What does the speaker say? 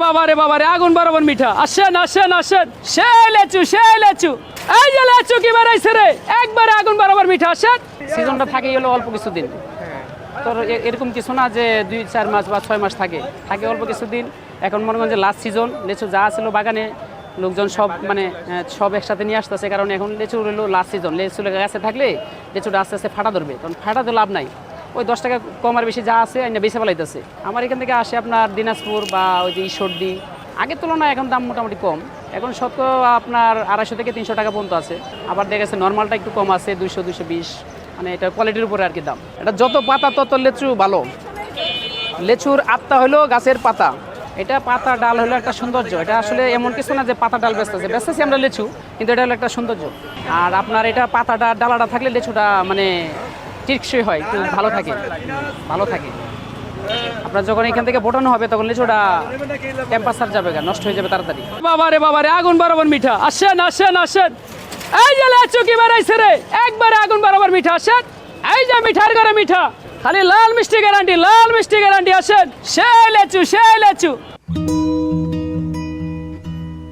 বাবারে বাবারে আগুন বরাবর মিঠা। আসেন আসেন আসেন, সেই লেচু সেই লেচু, এই যে লেচু কি বেড়াইছে রে, একবারে আগুন বরাবর মিঠা। আসেন, সিজনটা থাকে হলো অল্প কিছুদিন, তো এরকম কিছু না যে 2-4 মাস বা 6 মাস থাকে অল্প কিছুদিন। এখন মনে করেন যে লাস্ট সিজন, লেচু যা ছিল বাগানে লোকজন সব মানে সব একসাথে নিয়ে আসতেছে, কারণ এখন লেচু হলো লাস্ট সিজন। লেচু গাছে থাকলে লেচুটা আস্তে আস্তে ফাটা ধরবে, কারণ ফাটাতে লাভ নাই। ওই 10 টাকা কম আর বেশি যা আছে আইনা বেচে ফেলাইতেছে। আমার এখান থেকে আসে আপনার দিনাজপুর বা ওই যে ঈশ্বরদী, আগের তুলনায় এখন দাম মোটামুটি কম। এখন শতকরা আপনার 250 থেকে 300 টাকা পর্যন্ত আছে। আবার দেখা গেছে নর্মালটা একটু কম আছে, 200-220, মানে এটা কোয়ালিটির উপরে আর কি দাম। এটা যত পাতা তত লেচু ভালো। লেচুর আত্মা হলো গাছের পাতা, এটা পাতা ডাল হলো একটা সৌন্দর্য। এটা আসলে এমন কিছু না যে পাতা ডাল বেচতেছি আমরা লেচু, কিন্তু এটা হলো একটা সৌন্দর্য। আর আপনার এটা পাতাটা ডালাটা থাকলে লেচুটা মানে টিকসই হয়, একটু ভালো থাকে। আপনার যখন এখান থেকে বোটানো হবে তখন লিচুটা টেম্পারেচার যাবে, নষ্ট হয়ে যাবে তাড়াতাড়ি। বাবারে বাবারে আগুন বরাবর মিঠা। আসেন আসেন আসেন, এই যে লেচু কি বেড়াইছে রে, একবারে আগুন বরাবর মিঠা। আসেন, এই যে মিঠার ঘরে মিঠা, খালি লাল মিষ্টি গ্যারান্টি। আসেন, সেই লেচু সেই লেচু।